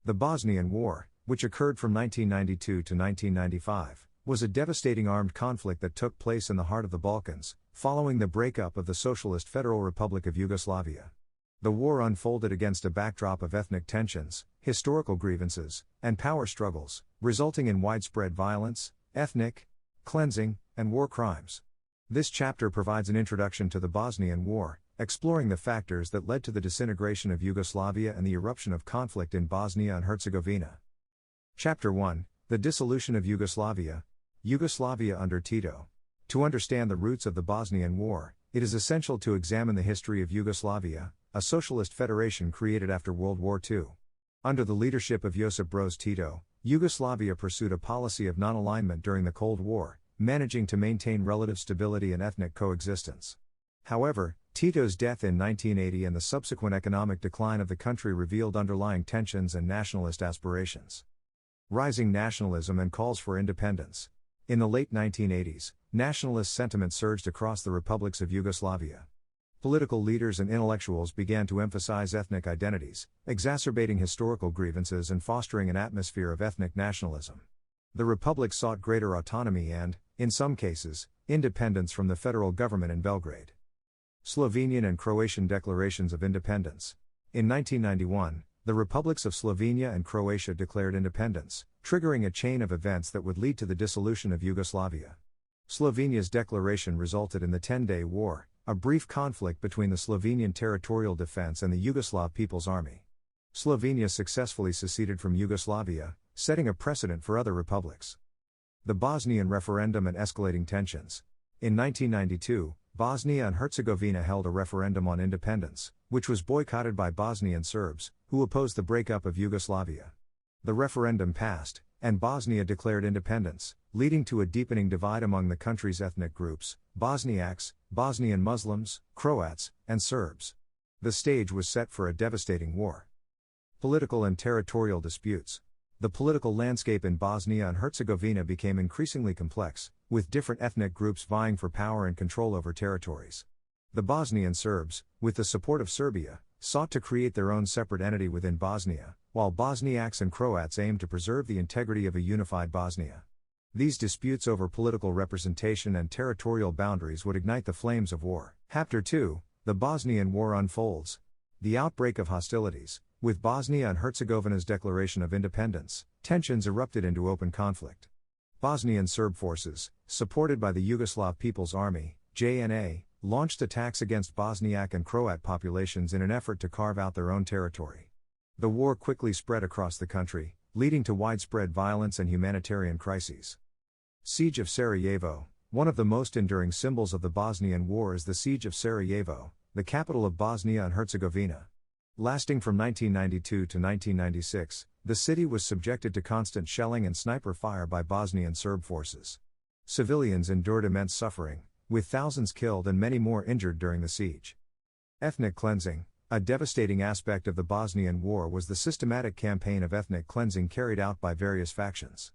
The Bosnian War, which occurred from 1992 to 1995, was a devastating armed conflict that took place in the heart of the Balkans, following the breakup of the Socialist Federal Republic of Yugoslavia. The war unfolded against a backdrop of ethnic tensions, historical grievances, and power struggles, resulting in widespread violence, ethnic cleansing, and war crimes. This chapter provides an introduction to the Bosnian War, exploring the factors that led to the disintegration of Yugoslavia and the eruption of conflict in Bosnia and Herzegovina. Chapter 1: The Dissolution of Yugoslavia. Yugoslavia under Tito. To understand the roots of the Bosnian War, it is essential to examine the history of Yugoslavia, a socialist federation created after World War II. Under the leadership of Josip Broz Tito, Yugoslavia pursued a policy of non-alignment during the Cold War, managing to maintain relative stability and ethnic coexistence. However, Tito's death in 1980 and the subsequent economic decline of the country revealed underlying tensions and nationalist aspirations. Rising nationalism and calls for independence. In the late 1980s, nationalist sentiment surged across the republics of Yugoslavia. Political leaders and intellectuals began to emphasize ethnic identities, exacerbating historical grievances and fostering an atmosphere of ethnic nationalism. The republic sought greater autonomy and, in some cases, independence from the federal government in Belgrade. Slovenian and Croatian declarations of independence. In 1991, the republics of Slovenia and Croatia declared independence, triggering a chain of events that would lead to the dissolution of Yugoslavia. Slovenia's declaration resulted in the 10-Day War, a brief conflict between the Slovenian Territorial Defense and the Yugoslav People's Army. Slovenia successfully seceded from Yugoslavia, setting a precedent for other republics. The Bosnian referendum and escalating tensions. In 1992, Bosnia and Herzegovina held a referendum on independence, which was boycotted by Bosnian Serbs, who opposed the breakup of Yugoslavia. The referendum passed, and Bosnia declared independence, leading to a deepening divide among the country's ethnic groups: Bosniaks, Bosnian Muslims, Croats, and Serbs. The stage was set for a devastating war. Political and territorial disputes. The political landscape in Bosnia and Herzegovina became increasingly complex, with different ethnic groups vying for power and control over territories. The Bosnian Serbs, with the support of Serbia, sought to create their own separate entity within Bosnia, while Bosniaks and Croats aimed to preserve the integrity of a unified Bosnia. These disputes over political representation and territorial boundaries would ignite the flames of war. Chapter 2: The Bosnian War unfolds. The outbreak of hostilities. With Bosnia and Herzegovina's declaration of independence, tensions erupted into open conflict. Bosnian Serb forces, supported by the Yugoslav People's Army, JNA, launched attacks against Bosniak and Croat populations in an effort to carve out their own territory. The war quickly spread across the country, leading to widespread violence and humanitarian crises. Siege of Sarajevo. One of the most enduring symbols of the Bosnian War is the Siege of Sarajevo, the capital of Bosnia and Herzegovina. Lasting from 1992 to 1996, the city was subjected to constant shelling and sniper fire by Bosnian Serb forces. Civilians endured immense suffering, with thousands killed and many more injured during the siege. Ethnic cleansing. A devastating aspect of the Bosnian War was the systematic campaign of ethnic cleansing carried out by various factions.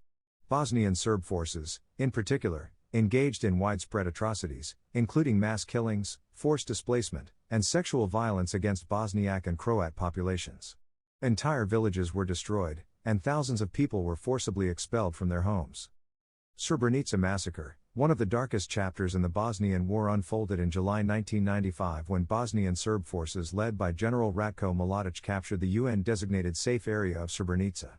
Bosnian Serb forces, in particular, engaged in widespread atrocities, including mass killings, forced displacement, and sexual violence against Bosniak and Croat populations. Entire villages were destroyed, and thousands of people were forcibly expelled from their homes. Srebrenica massacre. One of the darkest chapters in the Bosnian War unfolded in July 1995 when Bosnian Serb forces led by General Ratko Mladic captured the UN-designated safe area of Srebrenica.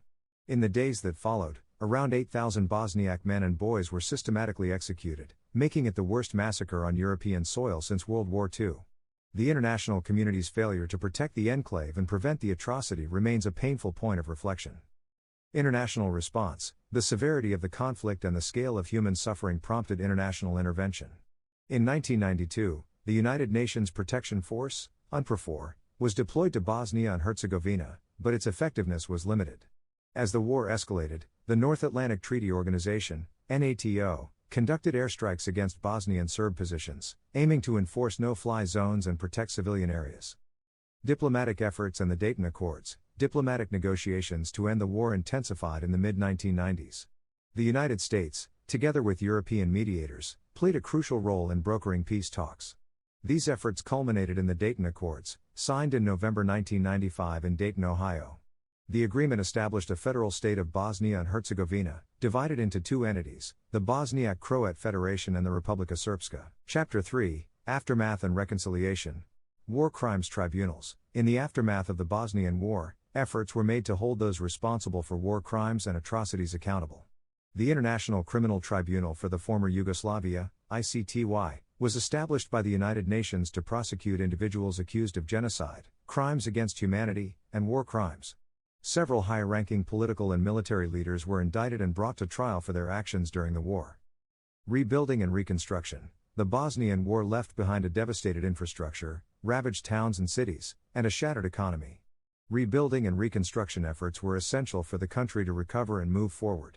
In the days that followed, around 8,000 Bosniak men and boys were systematically executed, making it the worst massacre on European soil since World War II. The international community's failure to protect the enclave and prevent the atrocity remains a painful point of reflection. International response. The severity of the conflict and the scale of human suffering prompted international intervention. In 1992, the United Nations Protection Force, UNPROFOR, was deployed to Bosnia and Herzegovina, but its effectiveness was limited. As the war escalated, the North Atlantic Treaty Organization, NATO, conducted airstrikes against Bosnian Serb positions, aiming to enforce no-fly zones and protect civilian areas. Diplomatic efforts and the Dayton Accords. Diplomatic negotiations to end the war intensified in the mid-1990s. The United States, together with European mediators, played a crucial role in brokering peace talks. These efforts culminated in the Dayton Accords, signed in November 1995 in Dayton, Ohio. The agreement established a federal state of Bosnia and Herzegovina, divided into two entities, the Bosniak Croat Federation and the Republika Srpska. Chapter 3, Aftermath and Reconciliation. War Crimes Tribunals. In the aftermath of the Bosnian War, efforts were made to hold those responsible for war crimes and atrocities accountable. The International Criminal Tribunal for the former Yugoslavia, ICTY, was established by the United Nations to prosecute individuals accused of genocide, crimes against humanity, and war crimes. Several high-ranking political and military leaders were indicted and brought to trial for their actions during the war. Rebuilding and reconstruction. The Bosnian War left behind a devastated infrastructure, ravaged towns and cities, and a shattered economy. Rebuilding and reconstruction efforts were essential for the country to recover and move forward.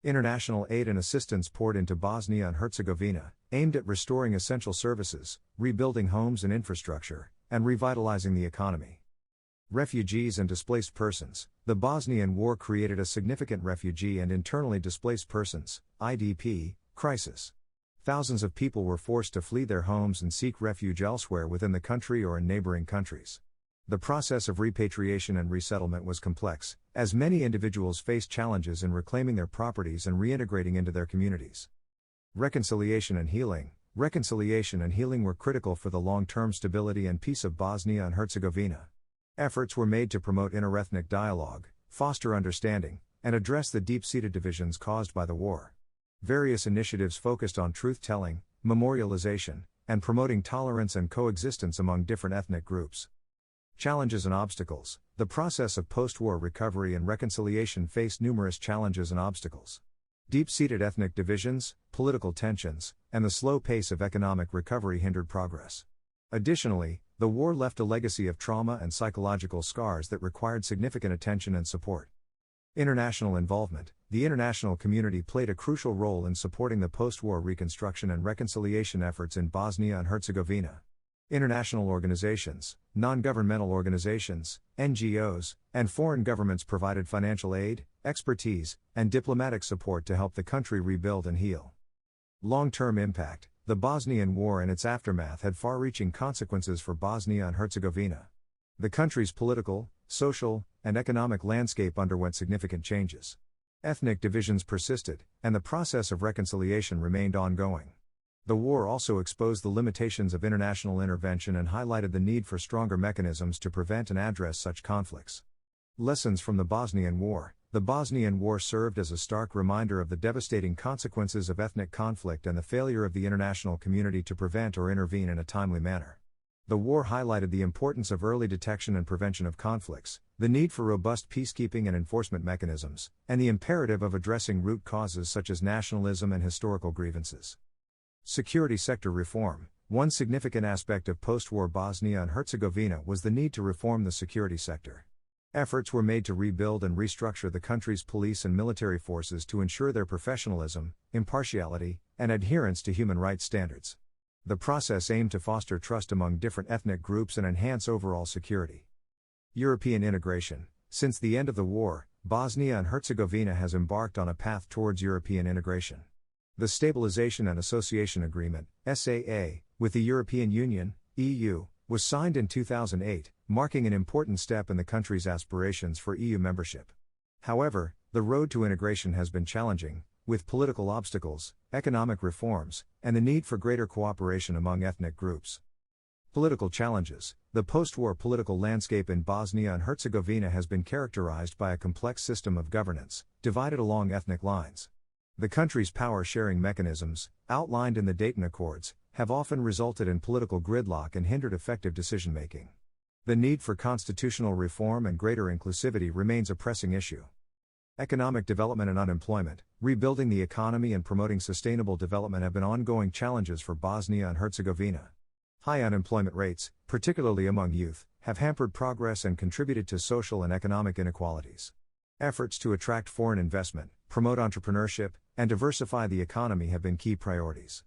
International aid and assistance poured into Bosnia and Herzegovina, aimed at restoring essential services, rebuilding homes and infrastructure, and revitalizing the economy. Refugees and displaced persons. The Bosnian War created a significant refugee and internally displaced persons, IDP, crisis. Thousands of people were forced to flee their homes and seek refuge elsewhere within the country or in neighboring countries. The process of repatriation and resettlement was complex, as many individuals faced challenges in reclaiming their properties and reintegrating into their communities. Reconciliation and healing. Reconciliation and healing were critical for the long-term stability and peace of Bosnia and Herzegovina. Efforts were made to promote interethnic dialogue, foster understanding, and address the deep-seated divisions caused by the war. Various initiatives focused on truth-telling, memorialization, and promoting tolerance and coexistence among different ethnic groups. Challenges and obstacles. The process of post-war recovery and reconciliation faced numerous challenges and obstacles. Deep-seated ethnic divisions, political tensions, and the slow pace of economic recovery hindered progress. Additionally, the war left a legacy of trauma and psychological scars that required significant attention and support. International involvement. The international community played a crucial role in supporting the post-war reconstruction and reconciliation efforts in Bosnia and Herzegovina. International organizations, non-governmental organizations, NGOs, and foreign governments provided financial aid, expertise, and diplomatic support to help the country rebuild and heal. Long-term impact. The Bosnian War and its aftermath had far-reaching consequences for Bosnia and Herzegovina. The country's political, social, and economic landscape underwent significant changes. Ethnic divisions persisted, and the process of reconciliation remained ongoing. The war also exposed the limitations of international intervention and highlighted the need for stronger mechanisms to prevent and address such conflicts. Lessons from the Bosnian War. The Bosnian War served as a stark reminder of the devastating consequences of ethnic conflict and the failure of the international community to prevent or intervene in a timely manner. The war highlighted the importance of early detection and prevention of conflicts, the need for robust peacekeeping and enforcement mechanisms, and the imperative of addressing root causes such as nationalism and historical grievances. Security sector reform. One significant aspect of post-war Bosnia and Herzegovina was the need to reform the security sector. Efforts were made to rebuild and restructure the country's police and military forces to ensure their professionalism, impartiality, and adherence to human rights standards. The process aimed to foster trust among different ethnic groups and enhance overall security. European integration. Since the end of the war, Bosnia and Herzegovina has embarked on a path towards European integration. The Stabilization and Association Agreement, SAA, with the European Union, EU, was signed in 2008, marking an important step in the country's aspirations for EU membership. However, the road to integration has been challenging, with political obstacles, economic reforms, and the need for greater cooperation among ethnic groups. Political challenges. The post-war political landscape in Bosnia and Herzegovina has been characterized by a complex system of governance, divided along ethnic lines. The country's power-sharing mechanisms, outlined in the Dayton Accords, have often resulted in political gridlock and hindered effective decision-making. The need for constitutional reform and greater inclusivity remains a pressing issue. Economic development and unemployment. Rebuilding the economy and promoting sustainable development have been ongoing challenges for Bosnia and Herzegovina. High unemployment rates, particularly among youth, have hampered progress and contributed to social and economic inequalities. Efforts to attract foreign investment, promote entrepreneurship, and diversify the economy have been key priorities.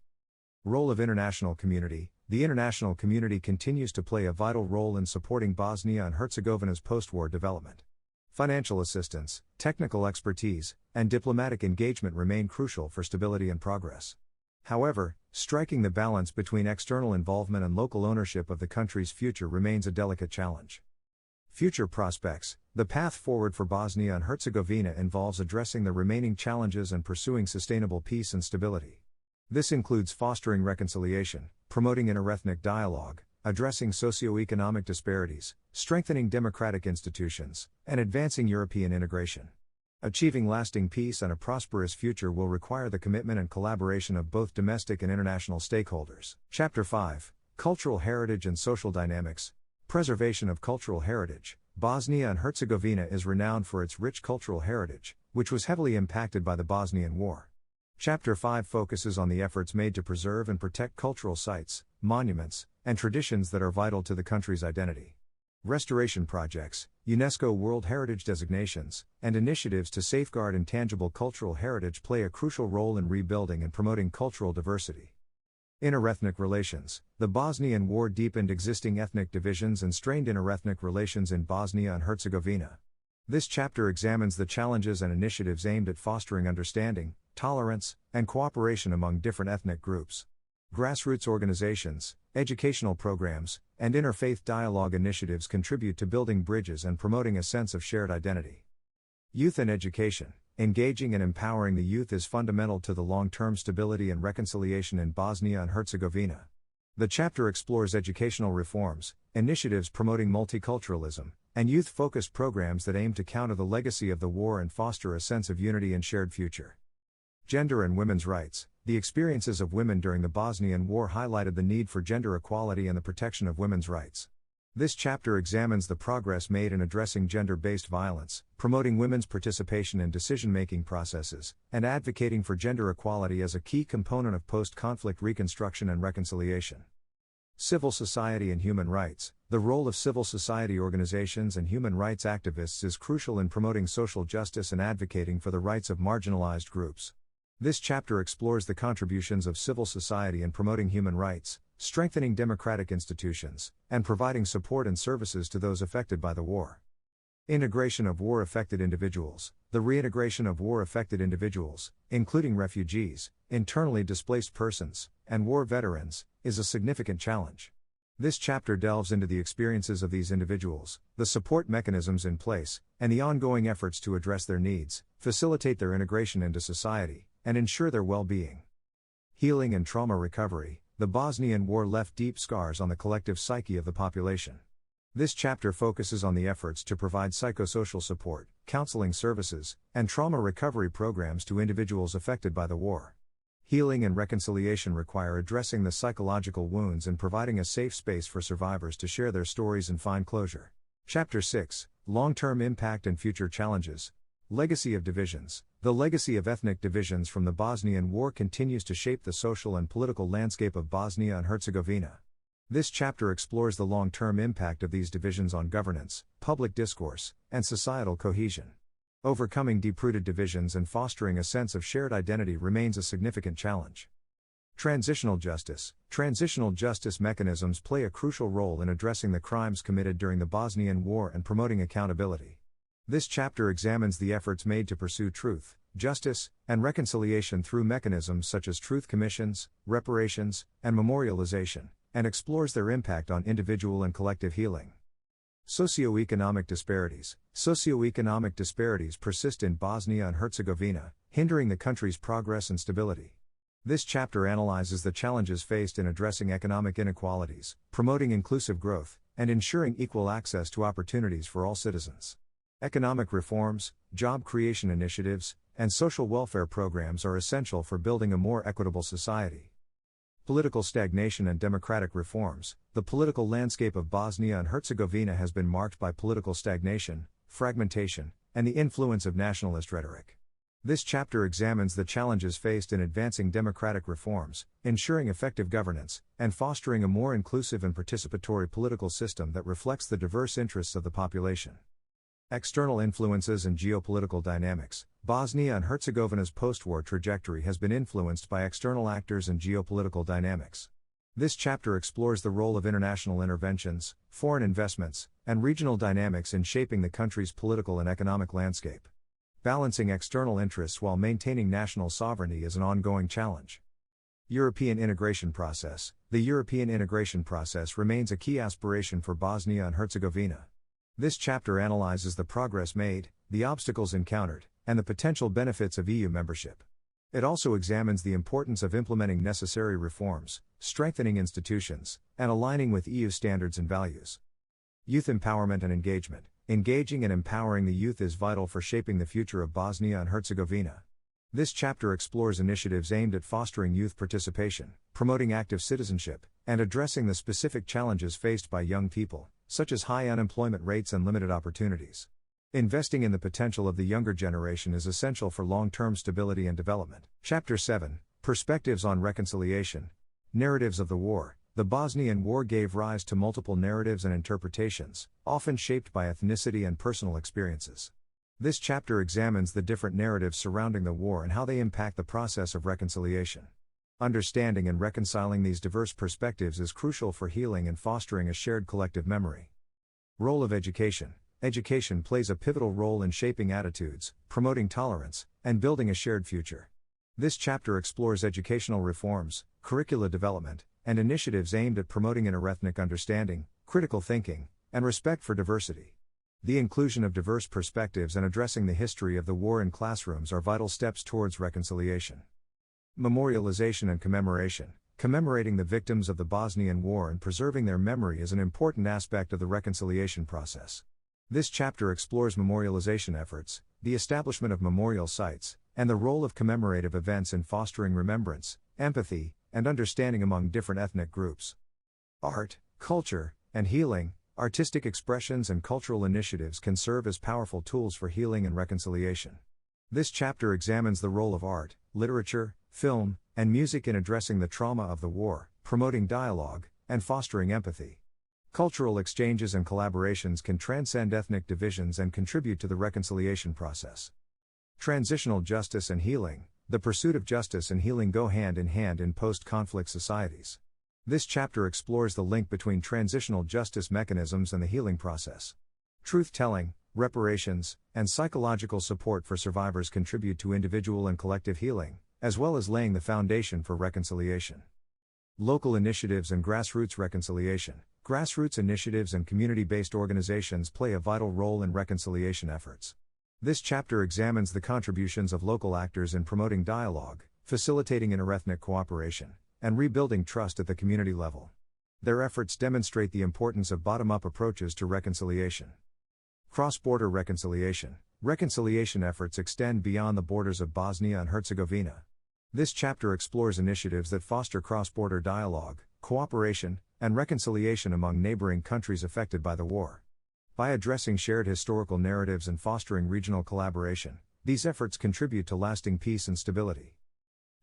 Role of international community. The international community continues to play a vital role in supporting Bosnia and Herzegovina's post-war development. Financial assistance, technical expertise, and diplomatic engagement remain crucial for stability and progress. However, striking the balance between external involvement and local ownership of the country's future remains a delicate challenge. Future prospects. The path forward for Bosnia and Herzegovina involves addressing the remaining challenges and pursuing sustainable peace and stability. This includes fostering reconciliation, promoting interethnic dialogue, addressing socio-economic disparities, strengthening democratic institutions, and advancing European integration. Achieving lasting peace and a prosperous future will require the commitment and collaboration of both domestic and international stakeholders. Chapter 5: Cultural Heritage and Social Dynamics. Preservation of cultural heritage. Bosnia and Herzegovina is renowned for its rich cultural heritage, which was heavily impacted by the Bosnian War. Chapter 5 focuses on the efforts made to preserve and protect cultural sites, monuments, and traditions that are vital to the country's identity. Restoration projects, UNESCO World Heritage designations, and initiatives to safeguard intangible cultural heritage play a crucial role in rebuilding and promoting cultural diversity. Interethnic relations. The Bosnian War deepened existing ethnic divisions and strained interethnic relations in Bosnia and Herzegovina. This chapter examines the challenges and initiatives aimed at fostering understanding, tolerance, and cooperation among different ethnic groups. Grassroots organizations, educational programs, and interfaith dialogue initiatives contribute to building bridges and promoting a sense of shared identity. Youth and education. Engaging and empowering the youth is fundamental to the long-term stability and reconciliation in Bosnia and Herzegovina. The chapter explores educational reforms, initiatives promoting multiculturalism, and youth-focused programs that aim to counter the legacy of the war and foster a sense of unity and shared future. Gender and women's rights. The experiences of women during the Bosnian War highlighted the need for gender equality and the protection of women's rights. This chapter examines the progress made in addressing gender-based violence, promoting women's participation in decision-making processes, and advocating for gender equality as a key component of post-conflict reconstruction and reconciliation. Civil society and human rights. The role of civil society organizations and human rights activists is crucial in promoting social justice and advocating for the rights of marginalized groups. This chapter explores the contributions of civil society in promoting human rights, strengthening democratic institutions, and providing support and services to those affected by the war. Integration of war-affected individuals. The reintegration of war-affected individuals, including refugees, internally displaced persons, and war veterans, is a significant challenge. This chapter delves into the experiences of these individuals, the support mechanisms in place, and the ongoing efforts to address their needs, facilitate their integration into society, and ensure their well-being. Healing and trauma recovery. The Bosnian War left deep scars on the collective psyche of the population. This chapter focuses on the efforts to provide psychosocial support, counseling services, and trauma recovery programs to individuals affected by the war. Healing and reconciliation require addressing the psychological wounds and providing a safe space for survivors to share their stories and find closure. Chapter 6: Long-term impact and future challenges. Legacy of divisions. The legacy of ethnic divisions from the Bosnian War continues to shape the social and political landscape of Bosnia and Herzegovina. This chapter explores the long-term impact of these divisions on governance, public discourse, and societal cohesion. Overcoming deep-rooted divisions and fostering a sense of shared identity remains a significant challenge. Transitional justice. Transitional justice mechanisms play a crucial role in addressing the crimes committed during the Bosnian War and promoting accountability. This chapter examines the efforts made to pursue truth, justice, and reconciliation through mechanisms such as truth commissions, reparations, and memorialization, and explores their impact on individual and collective healing. Socioeconomic disparities. Socioeconomic disparities persist in Bosnia and Herzegovina, hindering the country's progress and stability. This chapter analyzes the challenges faced in addressing economic inequalities, promoting inclusive growth, and ensuring equal access to opportunities for all citizens. Economic reforms, job creation initiatives, and social welfare programs are essential for building a more equitable society. Political stagnation and democratic reforms. The political landscape of Bosnia and Herzegovina has been marked by political stagnation, fragmentation, and the influence of nationalist rhetoric. This chapter examines the challenges faced in advancing democratic reforms, ensuring effective governance, and fostering a more inclusive and participatory political system that reflects the diverse interests of the population. External influences and geopolitical dynamics. Bosnia and Herzegovina's post-war trajectory has been influenced by external actors and geopolitical dynamics. This chapter explores the role of international interventions, foreign investments, and regional dynamics in shaping the country's political and economic landscape. Balancing external interests while maintaining national sovereignty is an ongoing challenge. European integration process. The European integration process remains a key aspiration for Bosnia and Herzegovina. This chapter analyzes the progress made, the obstacles encountered, and the potential benefits of EU membership. It also examines the importance of implementing necessary reforms, strengthening institutions, and aligning with EU standards and values. Youth empowerment and engagement. Engaging and empowering the youth is vital for shaping the future of Bosnia and Herzegovina. This chapter explores initiatives aimed at fostering youth participation, promoting active citizenship, and addressing the specific challenges faced by young people, such as high unemployment rates and limited opportunities. Investing in the potential of the younger generation is essential for long-term stability and development. Chapter 7, Perspectives on Reconciliation. Narratives of the War. The Bosnian War gave rise to multiple narratives and interpretations, often shaped by ethnicity and personal experiences. This chapter examines the different narratives surrounding the war and how they impact the process of reconciliation. Understanding and reconciling these diverse perspectives is crucial for healing and fostering a shared collective memory. Role of education. Education plays a pivotal role in shaping attitudes, promoting tolerance, and building a shared future. This chapter explores educational reforms, curricula development, and initiatives aimed at promoting interethnic understanding, critical thinking, and respect for diversity. The inclusion of diverse perspectives and addressing the history of the war in classrooms are vital steps towards reconciliation. Memorialization and commemoration. Commemorating the victims of the Bosnian War and preserving their memory is an important aspect of the reconciliation process. This chapter explores memorialization efforts, the establishment of memorial sites, and the role of commemorative events in fostering remembrance, empathy, and understanding among different ethnic groups. Art, culture, and healing. Artistic expressions and cultural initiatives can serve as powerful tools for healing and reconciliation. This chapter examines the role of art, literature, film, and music in addressing the trauma of the war, promoting dialogue, and fostering empathy. Cultural exchanges and collaborations can transcend ethnic divisions and contribute to the reconciliation process. Transitional justice and healing. The pursuit of justice and healing go hand in post-conflict societies. This chapter explores the link between transitional justice mechanisms and the healing process. Truth-telling, reparations, and psychological support for survivors contribute to individual and collective healing, as well as laying the foundation for reconciliation. Local initiatives and grassroots reconciliation. Grassroots initiatives and community-based organizations play a vital role in reconciliation efforts. This chapter examines the contributions of local actors in promoting dialogue, facilitating interethnic cooperation, and rebuilding trust at the community level. Their efforts demonstrate the importance of bottom-up approaches to reconciliation. Cross-border reconciliation. Reconciliation efforts extend beyond the borders of Bosnia and Herzegovina. This chapter explores initiatives that foster cross-border dialogue, cooperation, and reconciliation among neighboring countries affected by the war. By addressing shared historical narratives and fostering regional collaboration, these efforts contribute to lasting peace and stability.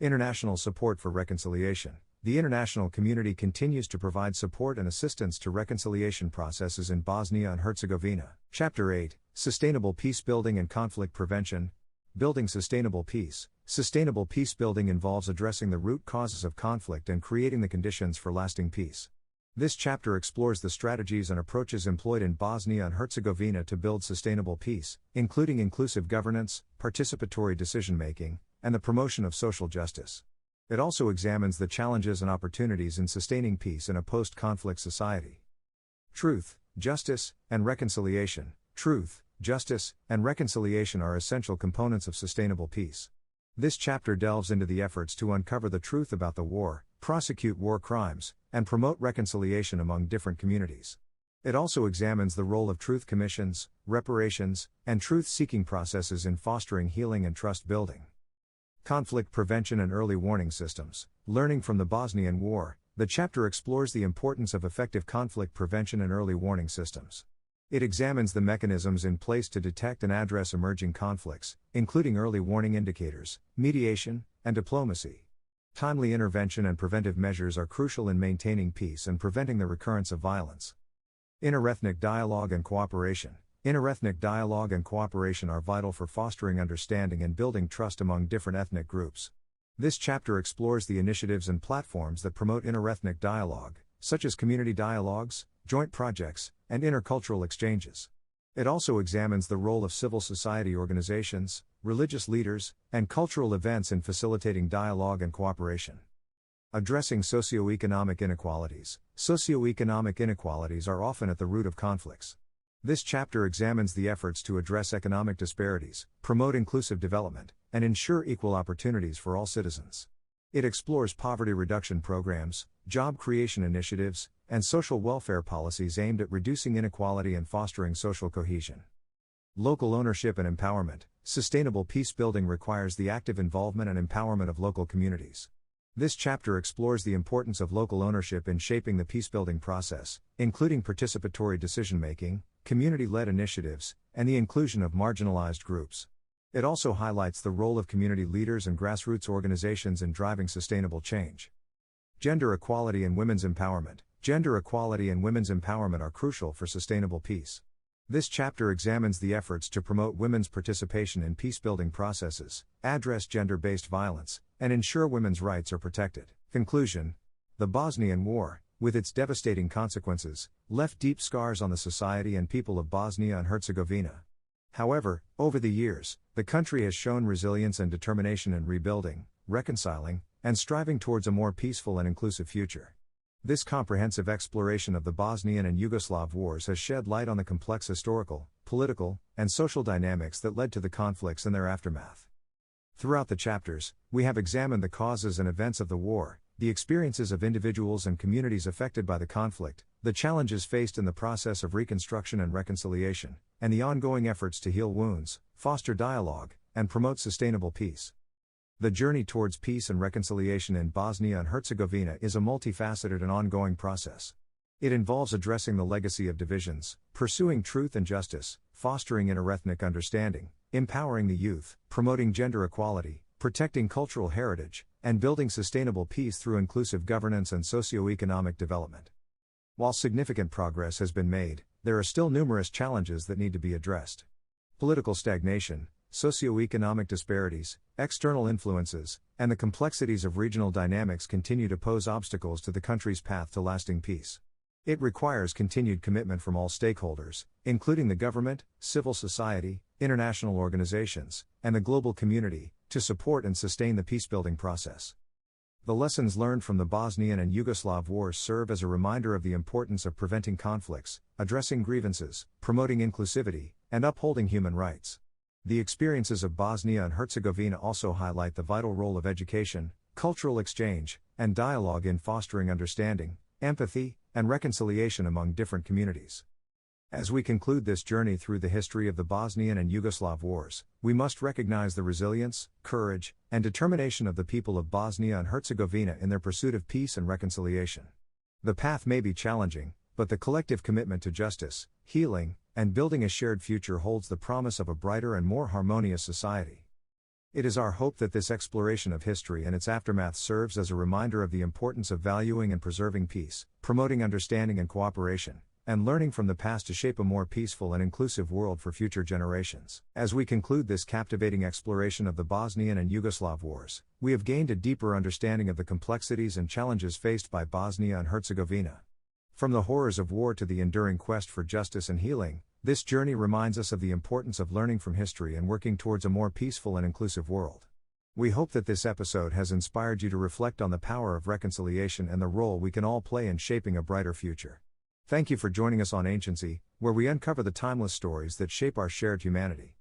International support for reconciliation. The international community continues to provide support and assistance to reconciliation processes in Bosnia and Herzegovina. Chapter 8, Sustainable Peace Building and Conflict Prevention. Building sustainable peace. Sustainable peace building involves addressing the root causes of conflict and creating the conditions for lasting peace. This chapter explores the strategies and approaches employed in Bosnia and Herzegovina to build sustainable peace, including inclusive governance, participatory decision-making, and the promotion of social justice. It also examines the challenges and opportunities in sustaining peace in a post-conflict society. Truth, justice, and reconciliation. Truth, justice, and reconciliation are essential components of sustainable peace. This chapter delves into the efforts to uncover the truth about the war, prosecute war crimes, and promote reconciliation among different communities. It also examines the role of truth commissions, reparations, and truth-seeking processes in fostering healing and trust building. Conflict prevention and early warning systems. Learning from the Bosnian War, the chapter explores the importance of effective conflict prevention and early warning systems. It examines the mechanisms in place to detect and address emerging conflicts, including early warning indicators, mediation, and diplomacy. Timely intervention and preventive measures are crucial in maintaining peace and preventing the recurrence of violence. Interethnic dialogue and cooperation. Interethnic dialogue and cooperation are vital for fostering understanding and building trust among different ethnic groups. This chapter explores the initiatives and platforms that promote interethnic dialogue, such as community dialogues, joint projects, and intercultural exchanges. It also examines the role of civil society organizations, religious leaders, and cultural events in facilitating dialogue and cooperation. Addressing socioeconomic inequalities. Socioeconomic inequalities are often at the root of conflicts. This chapter examines the efforts to address economic disparities, promote inclusive development, and ensure equal opportunities for all citizens. It explores poverty reduction programs, job creation initiatives, and social welfare policies aimed at reducing inequality and fostering social cohesion. Local ownership and empowerment. Sustainable peace building requires the active involvement and empowerment of local communities. This chapter explores the importance of local ownership in shaping the peacebuilding process, including participatory decision-making, community-led initiatives, and the inclusion of marginalized groups. It also highlights the role of community leaders and grassroots organizations in driving sustainable change. Gender equality and women's empowerment. Gender equality and women's empowerment are crucial for sustainable peace. This chapter examines the efforts to promote women's participation in peacebuilding processes, address gender-based violence, and ensure women's rights are protected. Conclusion: the Bosnian War, with its devastating consequences, left deep scars on the society and people of Bosnia and Herzegovina. However, over the years, the country has shown resilience and determination in rebuilding, reconciling, and striving towards a more peaceful and inclusive future. This comprehensive exploration of the Bosnian and Yugoslav wars has shed light on the complex historical, political, and social dynamics that led to the conflicts and their aftermath. Throughout the chapters, we have examined the causes and events of the war, the experiences of individuals and communities affected by the conflict, the challenges faced in the process of reconstruction and reconciliation, and the ongoing efforts to heal wounds, foster dialogue, and promote sustainable peace. The journey towards peace and reconciliation in Bosnia and Herzegovina is a multifaceted and ongoing process. It involves addressing the legacy of divisions, pursuing truth and justice, fostering interethnic understanding, empowering the youth, promoting gender equality, protecting cultural heritage, and building sustainable peace through inclusive governance and socio-economic development. While significant progress has been made, there are still numerous challenges that need to be addressed. Political stagnation, socio-economic disparities, external influences, and the complexities of regional dynamics continue to pose obstacles to the country's path to lasting peace. It requires continued commitment from all stakeholders, including the government, civil society, international organizations, and the global community, to support and sustain the peacebuilding process. The lessons learned from the Bosnian and Yugoslav wars serve as a reminder of the importance of preventing conflicts, addressing grievances, promoting inclusivity, and upholding human rights. The experiences of Bosnia and Herzegovina also highlight the vital role of education, cultural exchange, and dialogue in fostering understanding, empathy, and reconciliation among different communities. As we conclude this journey through the history of the Bosnian and Yugoslav wars, we must recognize the resilience, courage, and determination of the people of Bosnia and Herzegovina in their pursuit of peace and reconciliation. The path may be challenging, but the collective commitment to justice, healing, and building a shared future holds the promise of a brighter and more harmonious society. It is our hope that this exploration of history and its aftermath serves as a reminder of the importance of valuing and preserving peace, promoting understanding and cooperation, and learning from the past to shape a more peaceful and inclusive world for future generations. As we conclude this captivating exploration of the Bosnian and Yugoslav wars, we have gained a deeper understanding of the complexities and challenges faced by Bosnia and Herzegovina. From the horrors of war to the enduring quest for justice and healing, this journey reminds us of the importance of learning from history and working towards a more peaceful and inclusive world. We hope that this episode has inspired you to reflect on the power of reconciliation and the role we can all play in shaping a brighter future. Thank you for joining us on Anciency, where we uncover the timeless stories that shape our shared humanity.